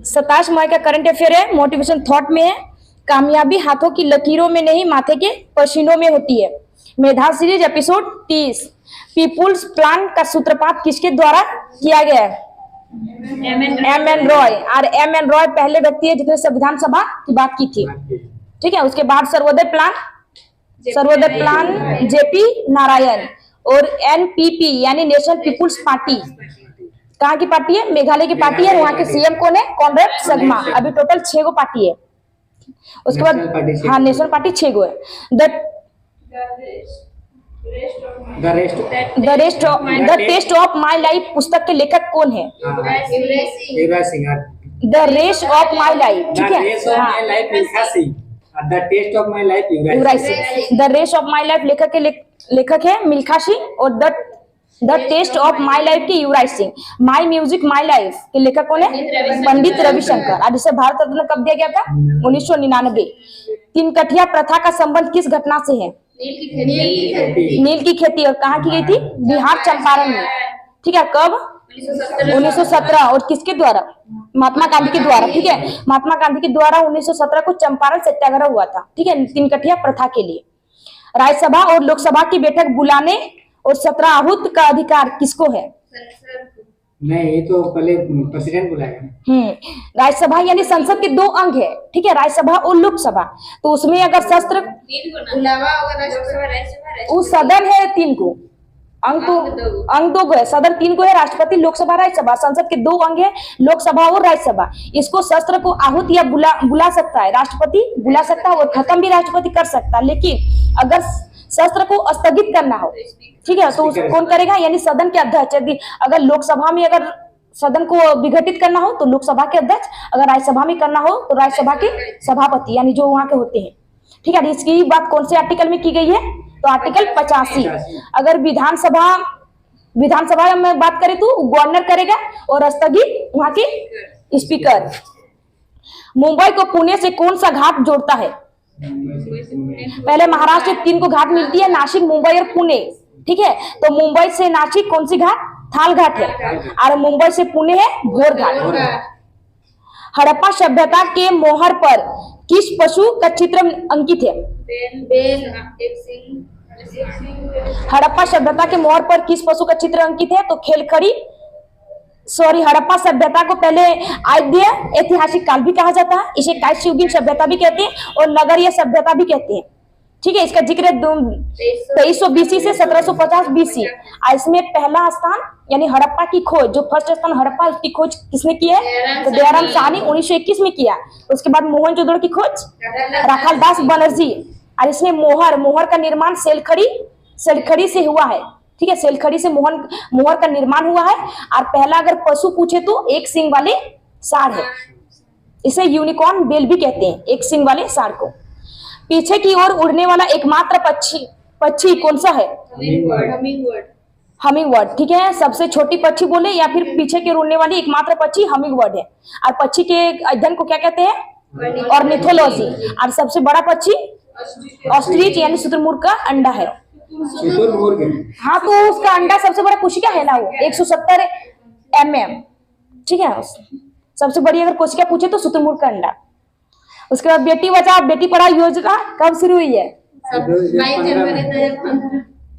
27 मई का current affair है, motivation thought में है। कामयाबी हाथों की लकीरों में नहीं, माथे के पसीनों में होती है। Medha series episode 30। People's plan का सूत्रपात किसके द्वारा किया गया है? M N Roy. और एम एन रॉय पहले व्यक्ति है जिसने संविधान सभा की बात की थी। ठीक है, उसके बाद सर्वोदय प्लान जेपी नारायण। और एनपीपी यानी नेशनल पीपुल्स पार्टी कहाँ की पार्टी है? मेघालय की पार्टी है। वहां के सीएम कौन है? कॉनरेड संगमा। अभी टोटल 6 गो पार्टी है। उसके बाद हाँ, नेशनल पार्टी 6 गो है। The test of my life पुस्तक के लेखक कौन है? The race of my life. ठीक है, the test of my life Yuvraj Singh. The race of my life लेखक है मिल्खा सिंह। और the test of my life के Yuvraj Singh. My music my life के लेखक कौन है? पंडित रविशंकर। और जिसे भारत रत्न कब दिया गया था? 1999। तीन कठिया प्रथा का संबंध किस घटना से है? नील की खेती। और कहाँ की गई थी? बिहार चंपारण में। ठीक है, कब? 1917। और किसके द्वारा? महात्मा गांधी के द्वारा। ठीक है, महात्मा गांधी के द्वारा 1917 को चंपारण सत्याग्रह हुआ था। ठीक है, तीन कठिया प्रथा के लिए। राज्यसभा और लोकसभा की बैठक बुलाने और 17 आहूत का अधिकार किसको है? नहीं, ये तो पहले प्रेसिडेंट बुलाएगा। राज्यसभा यानी संसद के 2 अंग है। ठीक है, राज्यसभा और लोकसभा। तो उसमें अगर शस्त्र उस सदन है 3 को, अंग 2 है। सदन 3 को है, राष्ट्रपति, लोकसभा, राज्यसभा। संसद के 2 अंग है, लोकसभा और राज्यसभा। इसको शस्त्र को आहूत या बुला सकता है राष्ट्रपति, बुला सकता है, और खत्म भी राष्ट्रपति कर सकता है। लेकिन अगर शस्त्र को स्थगित करना हो, ठीक है, तो उसको कौन करेगा? यानी सदन के अध्यक्ष। यदि अगर लोकसभा में अगर सदन को विघटित करना हो तो लोकसभा के अध्यक्ष, अगर राज्यसभा में करना हो तो राज्यसभा के सभापति, यानी जो वहां के होते हैं। ठीक है, इसकी बात कौन से आर्टिकल में की गई है? तो आर्टिकल 85। अगर विधानसभा में बात करें तो गवर्नर करेगा, और स्थगित वहां के स्पीकर। मुंबई को पुणे से कौन सा घाट जोड़ता है? पहले महाराष्ट्र 3 को घाट मिलती है, नासिक, मुंबई और पुणे। ठीक है, तो मुंबई से नासिक कौन सी घाट? थाल घाट है। और मुंबई से पुणे है भोर घाट। हड़प्पा सभ्यता के मोहर पर किस पशु का चित्र अंकित है? हड़प्पा सभ्यता के मोहर पर किस पशु का चित्र अंकित है? तो खेलखड़ी। हड़प्पा सभ्यता को पहले आद्य ऐतिहासिक काल भी कहा जाता है, इसे कांस्ययुगीन सभ्यता भी कहते हैं, और नगरीय सभ्यता भी कहते हैं। ठीक है, इसका जिक्र 2300 बीसी से 1750 बीसी। इसमें पहला स्थान यानी हड़प्पा की खोज, जो फर्स्ट स्थान हड़प्पा, उसकी खोज किसने की है? तो दयाराम साहनी 1921 में किया। उसके बाद मोहनजोदड़ो की खोज राखालदास बनर्जी। और इसमें मोहर का निर्माण सेलखड़ी से हुआ है। ठीक है, सेलखड़ी से मोहर का निर्माण हुआ है। और पहला अगर पशु पूछे तो एक सिंग वाले सांड है, इसे यूनिकॉर्न बेल भी कहते हैं, एक सिंग वाले सांड को। पीछे की ओर उड़ने वाला एकमात्र पक्षी कौन सा है? Humming bird. ठीक है, सबसे छोटी पक्षी बोले या फिर पीछे की ओर उड़ने वाली एकमात्र पक्षी हमिंग बर्ड है। और पक्षी के अध्ययन को क्या कहते हैं? ऑर्निथोलॉजी। और सबसे बड़ा पक्षी ऑस्ट्रिच यानी शुतुरमुर्ग का अंडा है। हाँ, तो उसका अंडा सबसे बड़ा कोशिका है ना, वो 170 mm। ठीक है, सबसे बड़ी अगर कोशिका पूछे तो शुतुरमुर्ग का अंडा। उसके बाद बेटी बचाओ बेटी पढ़ाओ योजना कब शुरू हुई है? 22 जनवरी।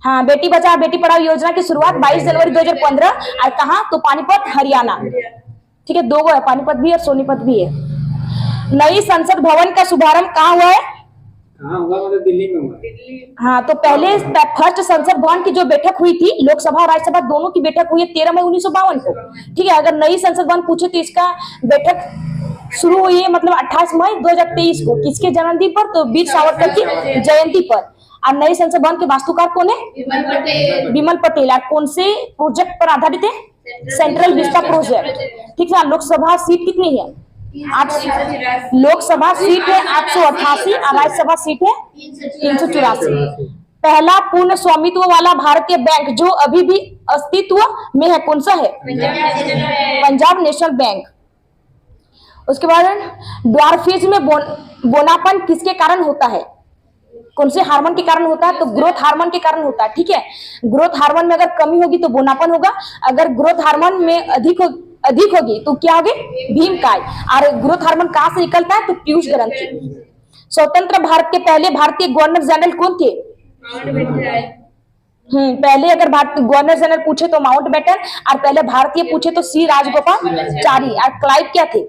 हाँ, बेटी बचाओ बेटी पढ़ाओ योजना की शुरुआत 22 जनवरी 2015। और कहाँ? तो पानीपत, हरियाणा। ठीक है, 2 गो है, पानीपत भी और सोनीपत भी है। नई संसद भवन का शुभारंभ कहाँ हुआ है? मतलब दिल्ली में हुआ। हाँ, तो पहले फर्स्ट संसद भवन की जो बैठक हुई थी, लोकसभा और राज्यसभा दोनों की बैठक हुई है 13 मई 1952 को। ठीक है, अगर नई संसद भवन पूछे तो इसका बैठक शुरू हुई है मतलब 28 मई 2023 को। किसके जन्मदिन पर? तो वीर सावरकर की जयंती पर। और नई संसद भवन के वास्तुकार कौन है? विमल पटेल। और कौन से प्रोजेक्ट पर आधारित है? Central Vista project. ठीक है, लोकसभा सीट कितनी है? 8। लोकसभा सीट है 888 और राज्यसभा सीट है 384। पहला पूर्ण स्वामित्व वाला भारतीय बैंक जो अभी भी अस्तित्व में है कौन सा है? Punjab national bank. उसके बाद ड्वार्फिज्म में बोनापन किसके कारण होता है? कौन से हार्मोन के कारण होता है? तो ग्रोथ हार्मोन के कारण होता है। ठीक है, ग्रोथ हार्मोन में अगर कमी होगी तो बोनापन होगा। अगर ग्रोथ हार्मोन में अधिक होगी तो क्या होगी, भीमकाय। और ग्रोथ हार्मोन कहाँ से निकलता है, तो पीयूष ग्रंथि। स्वतंत्र भारत के पहले भारतीय गवर्नर जनरल कौन थे? पहले अगर गवर्नर जनरल पूछे तो माउंटबेटन, और पहले भारतीय पूछे तो सी राजगोपालाचारी। और क्लाइव क्या थे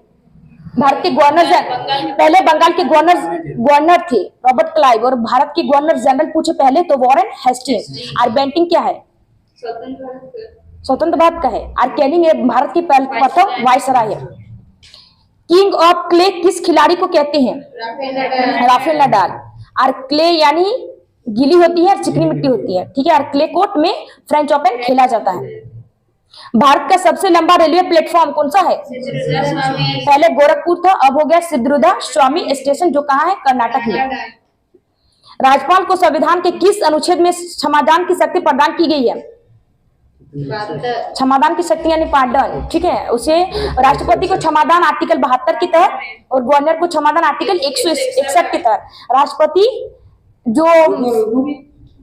भारतीय गवर्नर जनरल? पहले बंगाल के गवर्नर थे रॉबर्ट क्लाइव, और भारत के गवर्नर जनरल पूछे पहले तो वॉरेन हेस्टिंग्स। और बेंटिंग क्या है, स्वतंत्र भारत का है। और कैनिंग भारत की प्रथम वायसराय है। किंग ऑफ क्ले किस खिलाड़ी को कहते हैं? Rafael Nadal. और क्ले यानी गीली होती है और चिकनी मिट्टी होती है, ठीक है। और क्ले कोर्ट में फ्रेंच ओपन खेला जाता है। भारत का सबसे लंबा रेलवे प्लेटफॉर्म कौन सा है? पहले गोरखपुर था, अब हो गया सिद्धरूदा स्वामी स्टेशन, जो कहाँ है, कर्नाटक में। राज्यपाल को संविधान के किस अनुच्छेद में क्षमादान की शक्ति प्रदान की गई है? क्षमादान की शक्ति यानी पार्डन, ठीक है। उसे राष्ट्रपति को क्षमादान आर्टिकल 72 के तहत और गवर्नर को क्षमादान आर्टिकल 161 के तहत। राष्ट्रपति जो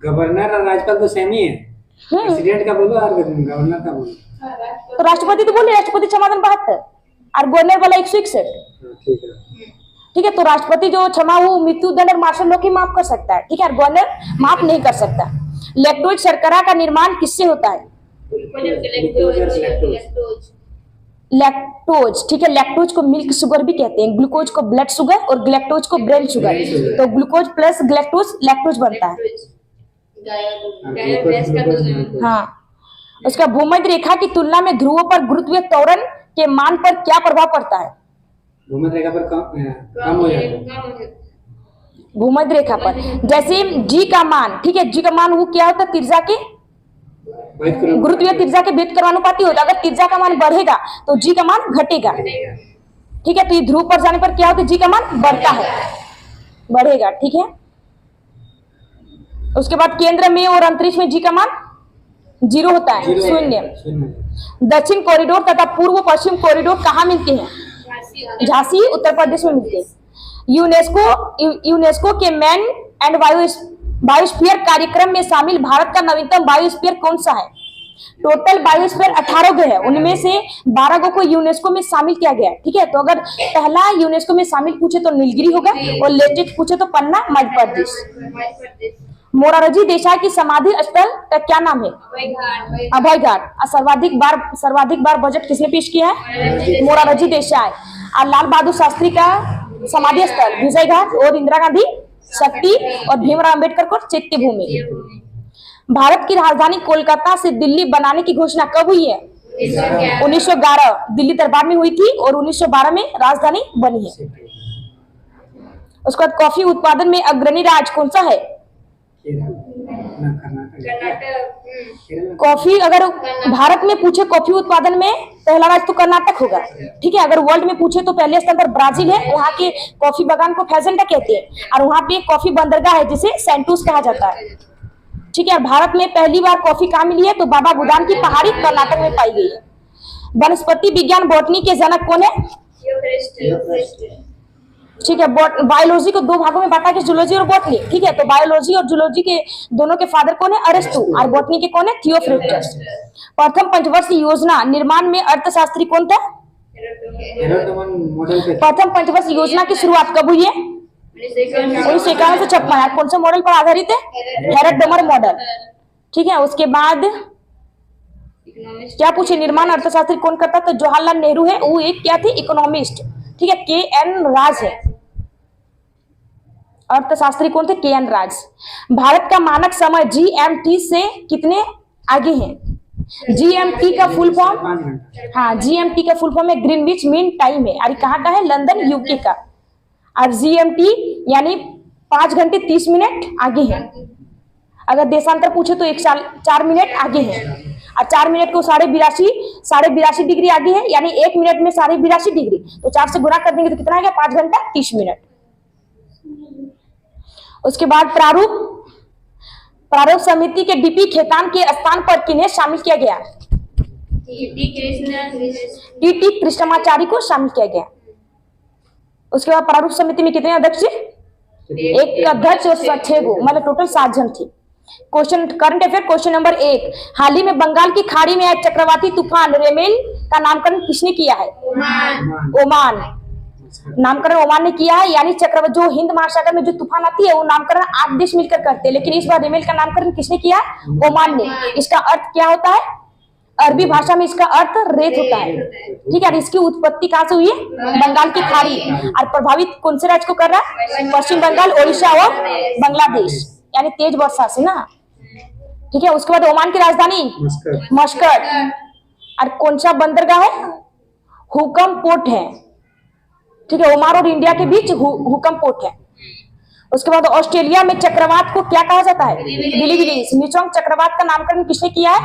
गवर्नर और राज्यपाल तो सेम ही है, प्रेसिडेंट का बोलो और गवर्नर का बोलो। तो राष्ट्रपति तो बोले राष्ट्रपति क्षमादान 72 और गवर्नर वाला 161, ठीक है। तो राष्ट्रपति जो क्षमा वो मृत्यु दंड और मार्शल लॉ की माफ कर सकता है, ठीक है, और गवर्नर माफ नहीं कर सकता। लैक्टोज शर्करा का निर्माण किससे होता है? लैक्टोज, ठीक है। लैक्टोज को मिल्क शुगर भी कहते हैं, ग्लूकोज को ब्लड शुगर और ग्लैक्टोज को ब्रेन शुगर। तो ग्लूकोज प्लस ग्लैक्टोज लैक्टोज बनता है। हाँ। उसका भूमध्य रेखा की तुलना में ध्रुवों पर गुरुत्वीय त्वरण के मान पर क्या प्रभाव पड़ता है? भूमध्य रेखा पर कम हो जाता है। भूमध्य रेखा पर जैसे जी का मान, ठीक है, जी का मान वो क्या होता है, तिरछा के गुरुत्वीय तिरछा के भेद कर्मानुपाती होता है। अगर तिरछा का मान बढ़ेगा तो जी का मान घटेगा, ठीक है। तो ये ध्रुव पर जाने पर क्या होता है, जी का मान बढ़ता है, बढ़ेगा, ठीक है। उसके बाद केंद्र में और अंतरिक्ष में जी का मान 0 होता है, शून्य। दक्षिण कॉरिडोर तथा पूर्व पश्चिम कॉरिडोर कहाँ मिलते हैं? झांसी उत्तर प्रदेश में मिलते हैं। यूनेस्को के मैन एंड बायोस्फीयर कार्यक्रम में शामिल भारत का नवीनतम बायोस्फीयर कौन सा है? टोटल बायोस्फीयर 18 गो है, उनमें से 12 गो को यूनेस्को में शामिल किया गया है, ठीक है। तो अगर पहला यूनेस्को में शामिल पूछे तो नीलगिरी होगा, और लेटेस्ट पूछे तो पन्ना मध्य प्रदेश। मोरारजी देसाई की समाधि स्थल का क्या नाम है? अभय घाट। सर्वाधिक बार बजट किसने पेश किया है? मोरारजी देसाई। और लाल बहादुर शास्त्री का समाधि स्थल विजय घाट, और इंदिरा गांधी शक्ति, और भीमराव अम्बेडकर को चैत्य भूमि। भारत की राजधानी कोलकाता से दिल्ली बनाने की घोषणा कब हुई है? 1911 दिल्ली दरबार में हुई थी, और 1912 में राजधानी बनी है। उसके बाद कॉफी उत्पादन में अग्रणी राज्य कौन सा है? कॉफी अगर भारत में पूछे कॉफी उत्पादन में पहला राज्य तो कर्नाटक होगा, ठीक है। अगर वर्ल्ड में पूछे तो पहले स्थान पर ब्राजील है, वहाँ के कॉफी बागान को फैजेंटा कहते हैं, और वहाँ पे कॉफी बंदरगाह है जिसे सेंटूस कहा जाता है, ठीक है। भारत में पहली बार कॉफी कहाँ मिली है? तो बाबा बुदान की पहाड़ी कर्नाटक में पाई गई है। वनस्पति विज्ञान बॉटनी के जनक कौन है? ठीक है। बायोलॉजी को 2 भागों में बांटा के जूलॉजी और बॉटनी, ठीक है। तो बायोलॉजी और जूलॉजी के दोनों के फादर कौन है? अरिस्टो। और बॉटनी के कौन है? थियोफ्रिस्टस। प्रथम पंचवर्षीय योजना निर्माण में अर्थशास्त्री कौन था? प्रथम पंचवर्षीय योजना की शुरुआत कब हुई है? 1951 से 56। कौन से मॉडल पर आधारित है? हेरट-डोमर मॉडल, ठीक है। उसके बाद क्या पूछे, निर्माण अर्थशास्त्री कौन करता? तो जवाहरलाल नेहरू है, वो एक क्या थे? इकोनॉमिस्ट, ठीक है। के.एन. राज है। अर्थशास्त्री कौन थे? के.एन. राज। भारत का मानक समय GMT से कितने आगे है? GMT का फुल फॉर्म, हाँ, GMT का फुल फॉर्म है ग्रीनविच मीन टाइम है, और कहाँ का है? लंदन यूके का। और GMT यानी 5 घंटे 30 मिनट आगे है। अगर देशांतर पूछे तो 4 मिनट आगे है, और 4 मिनट को 82.5 डिग्री आगे है, यानी 1 मिनट में 82.5 डिग्री, तो 4 से गुना कर देंगे तो कितना आ गया? 5 घंटा 30 मिनट। उसके बाद प्रारूप समिति के डीपी खेतान के स्थान पर किन्हें शामिल किया गया? टी कृष्णमाचारी को शामिल किया गया। उसके बाद प्रारूप समिति में कितने अध्यक्ष? एक अध्यक्ष और 6 गो, मतलब टोटल 7 जन थे। Question current affair question number 1, हाल ही में बंगाल की खाड़ी में आए चक्रवाती तूफान रेमेल का नामकरण किसने किया है? ओमान। नामकरण ओमान ने किया है, यानी चक्रवात जो हिंद महासागर में जो तूफान आती है वो नामकरण 8 देश मिलकर करते हैं, लेकिन इस बार रेमेल का नामकरण किसने किया है? ओमान ने। इसका अर्थ क्या होता है? अरबी भाषा में इसका अर्थ रेत होता है, ठीक है। और इसकी उत्पत्ति कहां से हुई है? बंगाल की खाड़ी। और प्रभावित कौन से राज्य को कर रहा है? पश्चिम बंगाल, ओडिशा और बांग्लादेश, यानी तेज वर्षा से ना, ठीक है। उसके बाद ओमान की राजधानी मस्कट। और कौन सा बंदरगाह है? हुकम पोर्ट है, ठीक है। ओमान और इंडिया के बीच हुकम पोर्ट है। उसके बाद ऑस्ट्रेलिया में चक्रवात को क्या कहा जाता है? बिलीबिलीज। मिचोंग चक्रवात का नामकरण किसने किया है?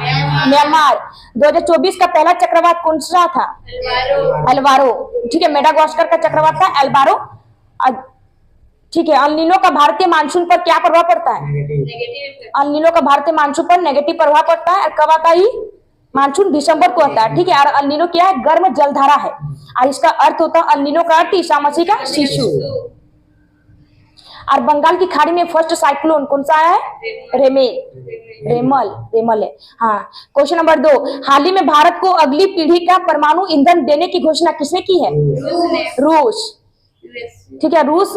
म्यांमार। 2024 का पहला चक्रवात कौन सा था? एल्वारो, ठीक है। मेडागास्कर का चक्रवात था एल्वारो, ठीक है। अल नीनो का भारतीय मानसून पर क्या प्रभाव पड़ता है? अल नीनो का भारतीय मानसून पर नेगेटिव प्रभाव पड़ता है। कब आता है? मानसून दिसंबर को आता है, ठीक है। और अल नीनो क्या है? गर्म जलधारा है। और इसका अर्थ होता है, अल नीनो का अर्थ ईसा मसीह का शिशु। और बंगाल की खाड़ी में फर्स्ट साइक्लोन कौन सा है? रेमल है, हाँ। क्वेश्चन नंबर 2, हाल ही में भारत को अगली पीढ़ी का परमाणु ईंधन देने की घोषणा किसने की है? रूस, ठीक है। रूस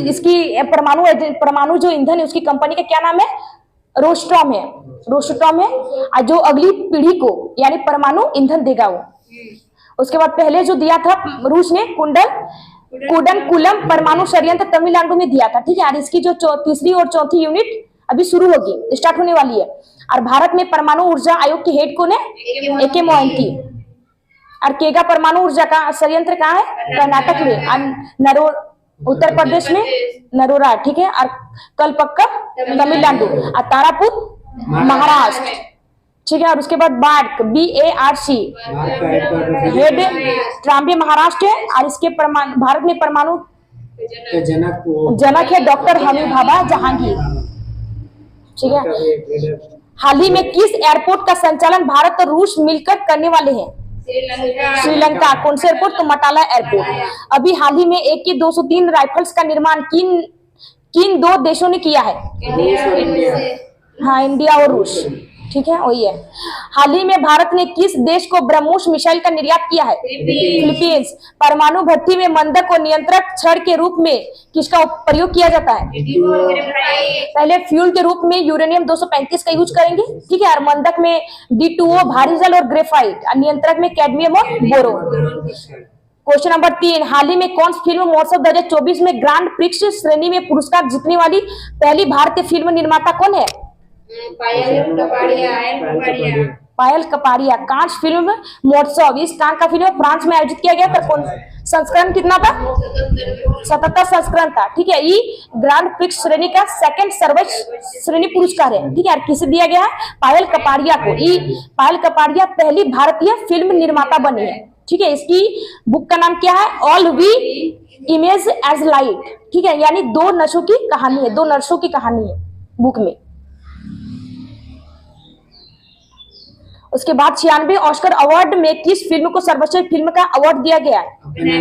इसकी परमाणु जो ईंधन है उसकी कंपनी का क्या नाम है? रोस्टॉम है। और जो अगली पीढ़ी को यानी परमाणु ईंधन देगा वो। उसके बाद पहले जो दिया था रूस ने कुडनकुलम परमाणु संयंत्र तमिलनाडु में दिया था, ठीक है। और इसकी जो तीसरी और चौथी यूनिट अभी शुरू होगी, स्टार्ट होने वाली है। और भारत में परमाणु ऊर्जा आयोग के हेड कौन है? एके मोहंती। और केगा परमाणु ऊर्जा का संयंत्र कहाँ है? कर्नाटक में। उत्तर प्रदेश में नरोरा, ठीक है। और कलपक्कम तमिलनाडु। और तारापुर महाराष्ट्र, ठीक है। और उसके बाद BARC हेड ट्राम्बे महाराष्ट्र है। और इसके भारत में परमाणु जनक है डॉक्टर हमीद भाभा जहांगीर, ठीक है। हाल ही में किस एयरपोर्ट का संचालन भारत और रूस मिलकर करने वाले हैं? श्रीलंका। कौन से एयरपोर्ट? तो मटाला एयरपोर्ट। अभी हाल ही में AK 203 राइफल्स का निर्माण किन 2 देशों ने किया है? हाँ, इंडिया और रूस, ठीक है, वही है। हाल ही में भारत ने किस देश को ब्रह्मोस मिसाइल का निर्यात किया है? फिलीपींस। परमाणु भट्टी में मंदक और नियंत्रक छड़ के रूप में किसका प्रयोग किया जाता है? पहले फ्यूल के रूप में यूरेनियम 235 का यूज करेंगे, ठीक है। और मंदक में D2O भारी जल और ग्रेफाइट, और नियंत्रक में कैडमियम और बोरोन। क्वेश्चन नंबर 3, हाल ही में कौन सी फिल्म महोत्सव 2024 में ग्रांड प्रिक्स श्रेणी में पुरस्कार जीतने वाली पहली भारतीय फिल्म निर्माता कौन है? पायल कपाड़िया। कांच फिल्म महोत्सव, इस कांच का फिल्म फ्रांस में आयोजित किया गया था। कौन संस्करण कितना था? 77 संस्करण था, ठीक है। ये ग्रांड प्रिक्स श्रेणी का सेकंड सर्वोच्च श्रेणी पुरस्कार है, ठीक है। किसे दिया गया है? पायल कपाड़िया को। पायल कपाड़िया पहली भारतीय फिल्म निर्माता बनी है, ठीक है। इसकी बुक का नाम क्या है? All we imagine as light, ठीक है। यानी 2 नर्सों की कहानी है, 2 नर्सों की कहानी है बुक में। उसके बाद 96 ऑस्कर अवार्ड में किस फिल्म को सर्वश्रेष्ठ फिल्म का अवार्ड दिया गया है?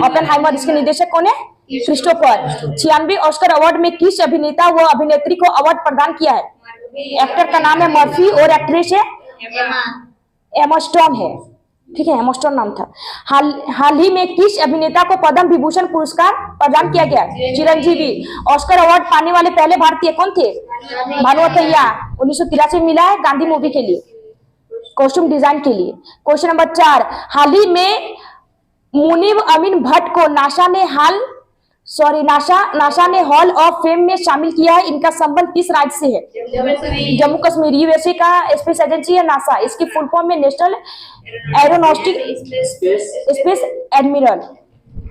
ओपेनहाइमर। इसके निर्देशक कौन है? क्रिस्टोफर। 96 ऑस्कर अवार्ड में किस अभिनेता व अभिनेत्री को अवार्ड प्रदान किया है? एक्टर का नाम है मर्फी और एक्ट्रेस है एमा स्टोन है, ठीक है। एमा स्टोन नाम था। हाल ही में किस अभिनेता को पद्म विभूषण पुरस्कार प्रदान किया गया? चिरंजीवी। ऑस्कर अवार्ड पाने वाले पहले भारतीय कौन थे? भानुअथैया। 1983 में मिला है गांधी मूवी के लिए, कॉस्ट्यूम डिजाइन के लिए। क्वेश्चन नंबर 4, हाल ही में मुनीब अमीन भट्ट को नासा ने हॉल ऑफ फेम में शामिल किया है। इनका संबंध किस राज्य से है? जम्मू कश्मीर। यूएसए का स्पेस एजेंसी है नासा। इसकी फुल फॉर्म में नेशनल एरोनॉस्टिक स्पेस एडमिरल,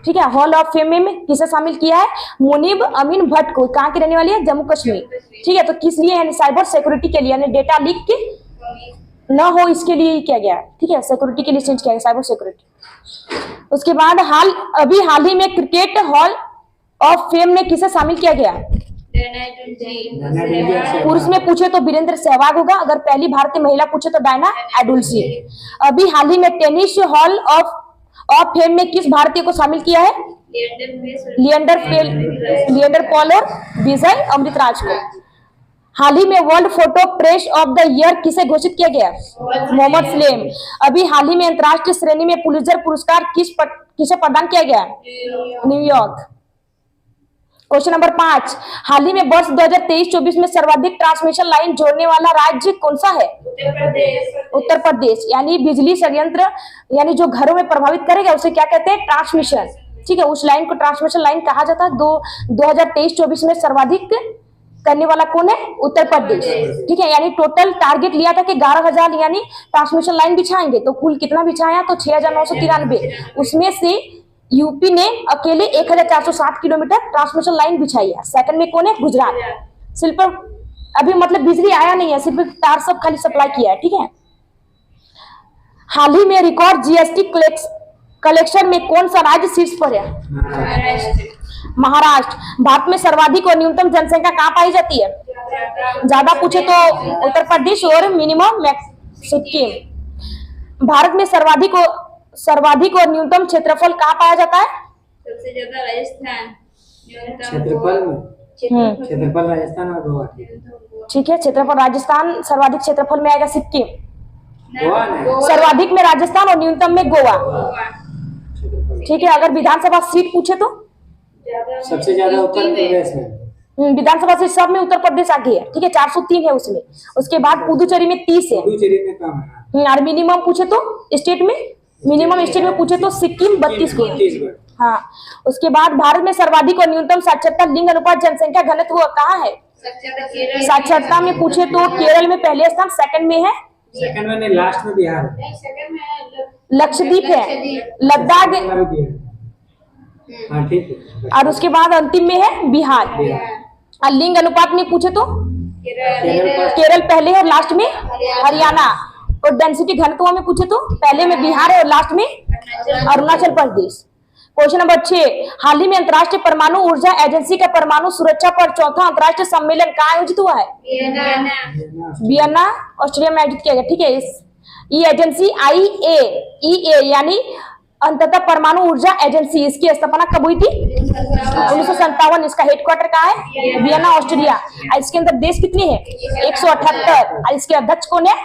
ठीक है। हॉल ऑफ फेम में किसे शामिल किया है? मुनीब अमीन भट्ट को। कहाँ की रहने वाली है? जम्मू कश्मीर, ठीक है। तो किस लिए? यानी साइबर सिक्योरिटी के लिए, यानी डेटा लीक के न हो इसके लिए किया गया, ठीक है। सिक्योरिटी के लिए चेंज किया गया, साइबर सिक्योरिटी। उसके बाद हाल ही में क्रिकेट हॉल ऑफ फेम में किसे शामिल किया गया? पुरुष में पूछे तो वीरेंद्र सहवाग होगा, अगर पहली भारतीय महिला पूछे तो डायना एडुल्सी। अभी हाल ही में टेनिस हॉल ऑफ फेम में किस भारतीय को शामिल किया है? लिएंडर पॉल और विजय अमृतराज को। हाल ही में world photo press of the year किसे घोषित किया गया? मोहम्मद सलेम। अभी हाल ही में अंतर्राष्ट्रीय श्रेणी में पुलित्जर पुरस्कार किसे प्रदान किया गया? न्यूयॉर्क। क्वेश्चन नंबर 5, हाल ही में वर्ष 2023-24 में सर्वाधिक ट्रांसमिशन लाइन जोड़ने वाला राज्य कौन सा है? उत्तर प्रदेश। यानी बिजली संयंत्र यानी जो घरों में प्रभावित करेगा उसे क्या कहते हैं? ट्रांसमिशन। ठीक है, उस लाइन को ट्रांसमिशन लाइन कहा जाता है। 2023-24 में सर्वाधिक करने वाला कौन है? उत्तर प्रदेश। ठीक है, यानी टोटल टारगेट लिया था कि 11,000 यानी ट्रांसमिशन लाइन बिछाएंगे, तो कुल कितना बिछाया? तो 6,993। उसमें से यूपी ने अकेले 1,407 किलोमीटर ट्रांसमिशन लाइन बिछाई है। सेकंड में कौन है? गुजरात। सिर्फ अभी मतलब बिजली आया नहीं है, सिर्फ तार सब खाली सप्लाई किया है। ठीक है, हाल ही में रिकॉर्ड जीएसटी कलेक्शन में कौन सा राज्य शीर्ष पर है? महाराष्ट्र। भारत में सर्वाधिक और न्यूनतम जनसंख्या कहाँ पाई जाती है? ज्यादा पूछे तो उत्तर प्रदेश और मिनिमम सिक्किम। भारत में सर्वाधिक और न्यूनतम क्षेत्रफल कहाँ पाया जाता है? सबसे ज्यादा राजस्थान, क्षेत्रफल राजस्थान और गोवा। ठीक है, क्षेत्रफल राजस्थान, सर्वाधिक क्षेत्रफल में आएगा सिक्किम। गोवा नहीं, सर्वाधिक में राजस्थान और न्यूनतम में गोवा। ठीक है, अगर विधानसभा सीट पूछे तो सबसे ज्यादा उत्तर प्रदेश में। विधानसभा सीट सब में उत्तर प्रदेश आगे है। ठीक है, 403 है उसमें। उसके बाद पुदुचेरी में 30 है। पुडुचेरी में कम है। और मिनिमम पूछे तो स्टेट में पूछे तो सिक्किम 32 को है। हाँ, उसके बाद भारत में सर्वाधिक और न्यूनतम साक्षरता लिंग अनुपात जनसंख्या घनत्व कहाँ है? साक्षरता में पूछे तो केरल में पहले स्थान, सेकंड में है, सेकंड में नहीं, लास्ट में बिहार है। लक्षद्वीप है, लद्दाख, हाँ ठीक है। और उसके बाद अंतिम में है बिहार। और लिंग अनुपात में पूछे तो केरल पहले है और लास्ट में हरियाणा। और डेंसिटी घनत्व में पूछे तो पहले में बिहार है और लास्ट में अरुणाचल प्रदेश। क्वेश्चन नंबर 6, हाल ही में अंतर्राष्ट्रीय परमाणु ऊर्जा एजेंसी का परमाणु सुरक्षा पर चौथा अंतर्राष्ट्रीय सम्मेलन कहाँ आयोजित हुआ है? वियना, ऑस्ट्रिया में आयोजित किया गया। ठीक है, ये एजेंसी IAEA यानी अंततः परमाणु ऊर्जा एजेंसी, इसकी स्थापना कब हुई थी? 1957। इसका हेडक्वार्टर कहाँ है? Vienna, Austria. और इसके अंदर देश कितने हैं? 178। और इसके अध्यक्ष कौन है?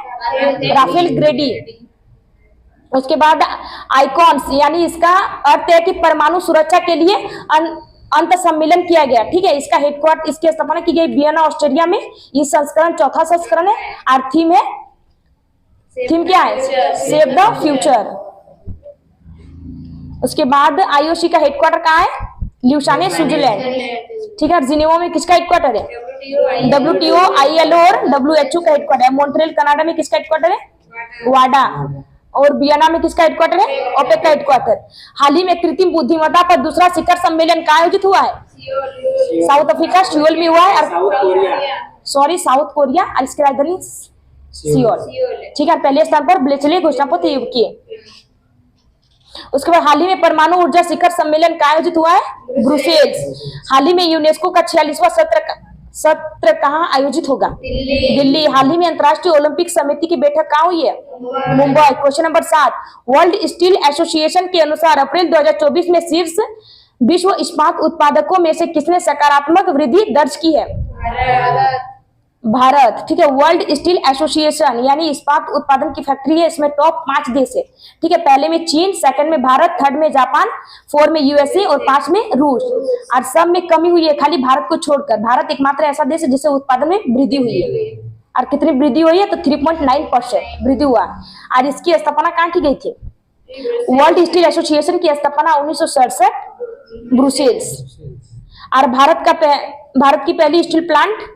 Rafael Grady. उसके बाद आइकॉन्स यानी इसका अर्थ है कि परमाणु सुरक्षा के लिए अंत सम्मेलन किया गया। ठीक है, इसका हेडक्वार्टर, इसकी स्थापना की गई वियना, ऑस्ट्रिया में। ये संस्करण चौथा संस्करण है। और थीम क्या है? Save the future. उसके बाद IOC का हेडक्वार्टर कहाँ है? ल्यूसाने, स्विट्जरलैंड। ठीक है, जिनेवा में किसका हेडक्वार्टर है? WTO, ILO और WHO का हेडक्वार्टर है। मॉन्ट्रियल, कनाडा में किसका हेडक्वार्टर है? वाडा। और वियना में किसका हेडक्वार्टर है? ओपेक का हेडक्वार्टर। हाल ही में कृत्रिम बुद्धिमत्ता पर दूसरा शिखर सम्मेलन कहाँ आयोजित हुआ है? साउथ अफ्रीका, सियोल में हुआ है। South Korea. और इसकी राजधानी सियोल। ठीक है, पहले स्थान पर ब्लेचले घोषणा पत्र किए। उसके बाद हाल ही में परमाणु ऊर्जा शिखर सम्मेलन कहाँ आयोजित हुआ है? ब्रुसेल्स। हाल ही में यूनेस्को का 46वां सत्र कहाँ आयोजित होगा? दिल्ली। हाल ही में अंतर्राष्ट्रीय ओलंपिक समिति की बैठक कहाँ हुई है? Mumbai. Question number 7, world steel association के अनुसार अप्रैल 2024 में शीर्ष विश्व इस्पात उत्पादकों में से किसने सकारात्मक वृद्धि दर्ज की है? भारत। ठीक है, वर्ल्ड स्टील एसोसिएशन यानी इस्पात उत्पादन की फैक्ट्री है, इसमें टॉप 5 देश है। ठीक है, पहले में चीन, सेकंड में भारत, थर्ड में जापान, 4 में USA और 5 में रूस। और सब में कमी हुई है खाली भारत को छोड़कर। भारत एकमात्र ऐसा देश है जिससे उत्पादन में वृद्धि हुई है। और कितनी वृद्धि हुई है? तो 3.9% वृद्धि हुआ। और इसकी स्थापना कहाँ की गई थी? वर्ल्ड स्टील एसोसिएशन की स्थापना 1967 ब्रुसेल्स। और भारत की पहली स्टील प्लांट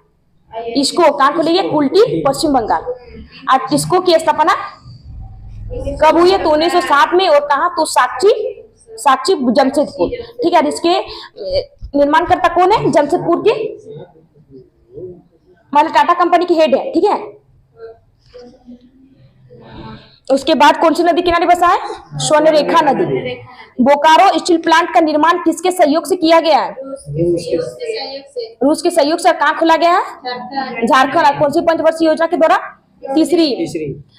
इसको कहाँ खुली है? कुल्टी, पश्चिम बंगाल। और टिस्को की स्थापना कब हुई है? तो 1907 में। और कहा? तो साक्षी जमशेदपुर। ठीक है, इसके निर्माणकर्ता कौन है? जमशेदपुर के मतलब टाटा कंपनी की हेड है। ठीक है, उसके बाद कौन सी नदी किनारे बसा है? स्वर्णरेखा नदी। बोकारो स्टील प्लांट का निर्माण किसके सहयोग से किया गया है? रूस के सहयोग से। कहाँ खोला गया है? झारखंड। कौन सी पंचवर्षीय योजना के द्वारा? तीसरी।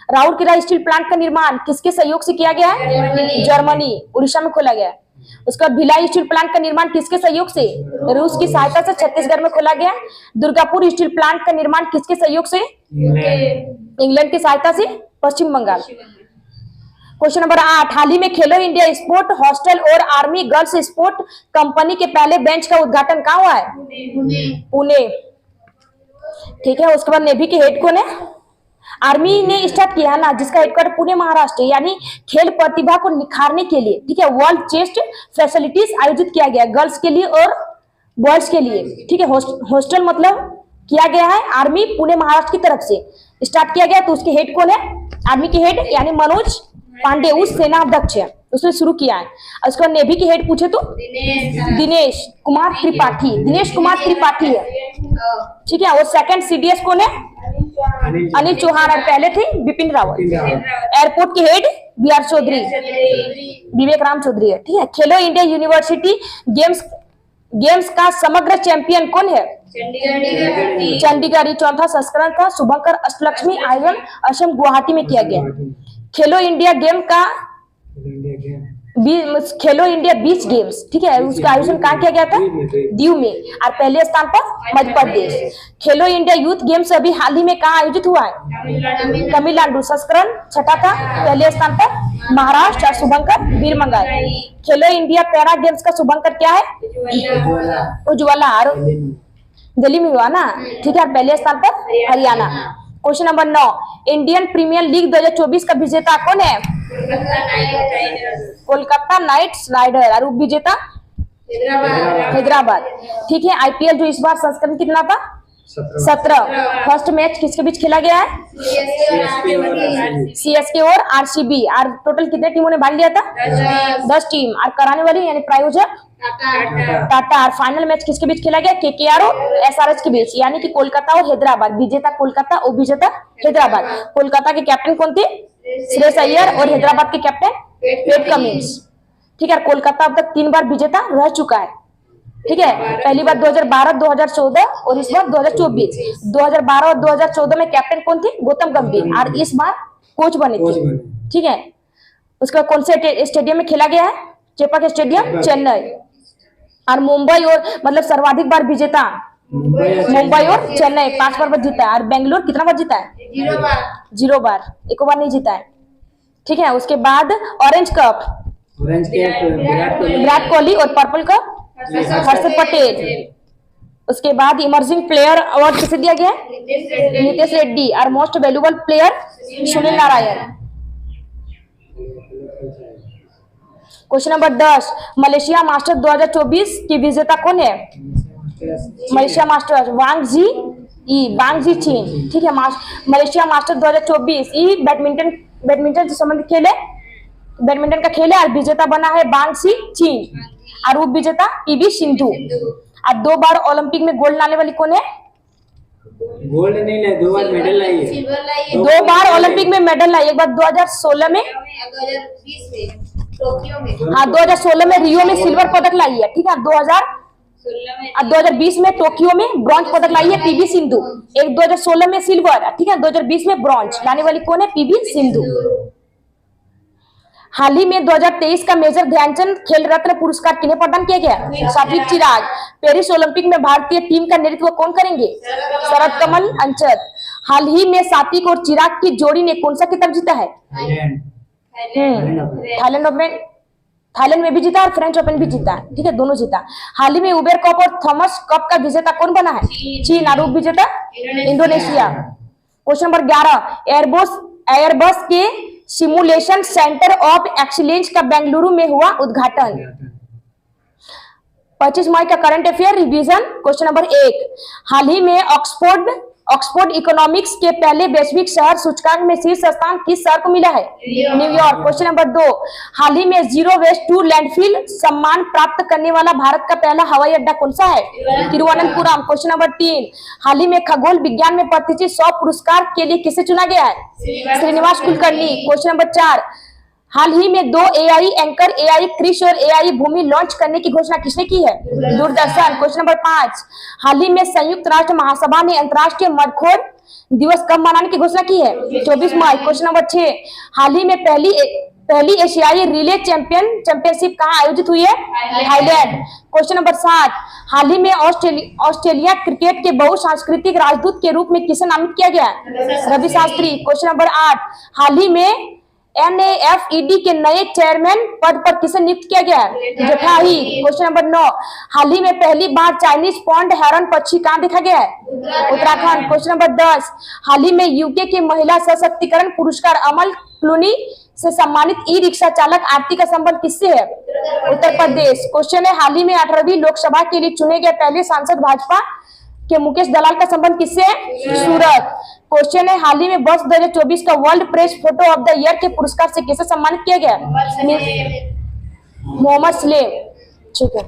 राउरकेला स्टील प्लांट का निर्माण किसके सहयोग से किया गया है? जर्मनी। उड़ीसा में खोला गया है। उसके बाद भिलाई स्टील प्लांट का निर्माण किसके सहयोग से? रूस की सहायता से छत्तीसगढ़ में खोला गया। दुर्गापुर स्टील प्लांट का निर्माण किसके सहयोग से? इंग्लैंड की सहायता से पश्चिम बंगाल। क्वेश्चन नंबर 8, हाल ही में खेलो इंडिया स्पोर्ट हॉस्टल और आर्मी गर्ल्स स्पोर्ट कंपनी के पहले बेंच का उद्घाटन कहाँ हुआ है? पुणे। ठीक है, उसके बाद नेवी के हेड कौन है? आर्मी ने स्टार्ट किया ना, जिसका हेडक्वार्टर पुणे महाराष्ट्र, यानी खेल प्रतिभा को निखारने के लिए, ठीक है, वर्ल्ड चेस्ट फैसिलिटीज आयोजित किया गया गर्ल्स के लिए और बॉयज के लिए। ठीक है, हॉस्टल मतलब किया गया है आर्मी पुणे महाराष्ट्र की तरफ से स्टार्ट किया गया। तो उसके हेड कौन है? आर्मी के हेड यानी मनोज पांडे, उस सेना अध्यक्ष है, उसने शुरू किया है। और उसके बाद नेवी के हेड पूछे तो दिनेश कुमार त्रिपाठी, दिनेश कुमार त्रिपाठी है। ठीक है, और सेकंड सीडीएस कौन है? अनिल चौहान, और पहले थे बिपिन रावत। एयरपोर्ट के हेड बीआर चौधरी, विवेक राम चौधरी है। ठीक है, खेलो इंडिया यूनिवर्सिटी गेम्स का समग्र चैंपियन कौन है? चंडीगढ़। चौथा संस्करण था शुभंकर अष्टलक्ष्मी आयोजन असम गुवाहाटी में किया गया। खेलो इंडिया गेम का खेलो इंडिया बीच गेम्स, ठीक है, उसका आयोजन कहाँ किया गया था? दीव में। और पहले स्थान पर मध्य प्रदेश। खेलो इंडिया यूथ गेम्स अभी हाल ही में कहाँ आयोजित हुआ है? तमिलनाडु। संस्करण छठा था, पहले स्थान पर महाराष्ट्र और शुभंकर वीरमंगल। खेलो इंडिया पैरा गेम्स का शुभंकर क्या है? उज्ज्वला, और दिल्ली में हुआ ना। ठीक है, पहले स्थान पर Haryana. Question number 9, Indian Premier League 2024 का विजेता कौन है? Kolkata Knights Rider. और उप विजेता हैदराबाद। ठीक है, आईपीएल जो इस बार संस्करण कितना था? 17। फर्स्ट मैच किसके बीच खेला गया है? सीएसके और आरसीबी। और टोटल कितने टीमों ने भाग लिया था? 10 टीम। और कराने वाली यानी प्रायोजक टाटा। और फाइनल मैच किसके बीच खेला गया? केकेआर और एसआरएच के बीच, यानी कि कोलकाता और हैदराबाद। विजेता कोलकाता, उप विजेता हैदराबाद। कोलकाता के कैप्टन कौन थे? श्रेयस अय्यर। और हैदराबाद के कैप्टन पैट कमिंस। ठीक है, कोलकाता अब तक 3 बार विजेता रह चुका है। ठीक है, पहली बार 2012, 2014 और इस बार 2024। 2012 और 2014 में कैप्टन कौन थे? गौतम गंभीर। और इस बार कोच बने थे। ठीक है, उसका कौन से स्टेडियम में खेला गया है? चेपक स्टेडियम, चेन्नई। और मुंबई और मतलब सर्वाधिक बार विजेता मुंबई और चेन्नई 5 बार जीता है। और बेंगलोर कितना बार जीता है? 0 बार, एक बार नहीं जीता है। ठीक है, उसके बाद ऑरेंज कप विराट कोहली और पर्पल कप हर्षद पटेल। उसके बाद इमर्जिंग प्लेयर अवार्ड किसे दिया गया? नितेश रेड्डी। और most valuable player Sunil Narayan. Question number 10, Malaysia masters 2024 की विजेता कौन है? मलेशिया मास्टर्स वांग जी चीन। ठीक है, मलेशिया मास्टर्स 2024 बैडमिंटन से संबंधित खेल है, बैडमिंटन का खेल है। और विजेता बना है वांग जी चीन। और उप विजेता पीवी सिंधु। और 2 बार ओलंपिक में गोल्ड लाने वाली कौन है? गोल्ड नहीं लाई, 2 बार मेडल लाई है। 2 बार ओलंपिक में मेडल लाई। एक बार 2016 में, 2016 में रियो में सिल्वर पदक लाई है। ठीक है, 2020 में टोक्यो में ब्रॉन्ज पदक लाई है पीवी सिंधु। एक 2016 में सिल्वर, ठीक है, 2020 में ब्रॉन्ज लाने वाली कौन है? पीवी सिंधु। हाल ही में 2023 का मेजर ध्यानचंद खेल रत्न पुरस्कार किन्हें प्रदान किया गया? सात्विक चिराग। पेरिस ओलंपिक में भारतीय टीम का नेतृत्व कौन करेंगे? शरद कमल अंचत। हाल ही में सात्विक और चिराग की जोड़ी ने कौन सा खिताब जीता है? थाईलैंड में भी जीता और फ्रेंच ओपन भी जीता। ठीक है, दोनों जीता। हाल ही में उबेर कप और थॉमस कप का विजेता कौन बना है? चीन। और उप विजेता इंडोनेशिया। क्वेश्चन नंबर 11, एयरबस के सिमुलेशन सेंटर ऑफ एक्सीलेंस का बेंगलुरु में हुआ उद्घाटन। 25 मई का current affair revision. Question number 1, हाल ही में ऑक्सफोर्ड इकोनॉमिक्स के पहले वैश्विक शहर सूचकांक में शीर्ष स्थान किस शहर को मिला है? न्यूयॉर्क। क्वेश्चन नंबर 2, हाल ही में जीरो वेस्ट टू लैंडफिल सम्मान प्राप्त करने वाला भारत का पहला हवाई अड्डा कौन सा है? तिरुवनंतपुरम। क्वेश्चन नंबर 3, हाल ही में खगोल विज्ञान में प्रतिष्ठित 100 पुरस्कार के लिए किसे चुना गया है? श्रीनिवास कुलकर्णी। क्वेश्चन नंबर 4, हाल ही में 2 एआई एंकर एआई क्रिश और एआई भूमि लॉन्च करने की घोषणा किसने की है? दूरदर्शन। क्वेश्चन नंबर 5, हाल ही में संयुक्त राष्ट्र महासभा ने अंतर्राष्ट्रीय मदखोर दिवस कब मनाने की घोषणा की है? 24 मई। क्वेश्चन नंबर 6, हाल ही में पहली पहली एशियाई रिले चैंपियनशिप कहाँ आयोजित हुई है? थाईलैंड। क्वेश्चन नंबर 7, हाल ही में ऑस्ट्रेलिया क्रिकेट के बहुसांस्कृतिक राजदूत के रूप में किसे नामित किया गया? रवि शास्त्री। क्वेश्चन नंबर 8, हाल ही में NAFED के नए चेयरमैन पद पर किसे नियुक्त किया गया? जेठाही। क्वेश्चन नंबर 9, हाल ही में पहली बार चाइनीज पॉन्ड हेरन पक्षी कहाँ देखा गया है? उत्तराखंड। क्वेश्चन नंबर 10, हाल ही में यूके के महिला सशक्तिकरण पुरस्कार अमल क्लूनी से सम्मानित ई रिक्शा चालक आरती का संबंध किससे है? उत्तर प्रदेश। क्वेश्चन है, हाल ही में 18वीं लोकसभा के लिए चुने गए पहले सांसद भाजपा के मुकेश दलाल का संबंध किससे है? सूरत। क्वेश्चन है, हाल ही में वर्ष 2024 का world press photo of the year के पुरस्कार से किसे सम्मानित किया गया? मोहम्मद सलेम। ठीक है।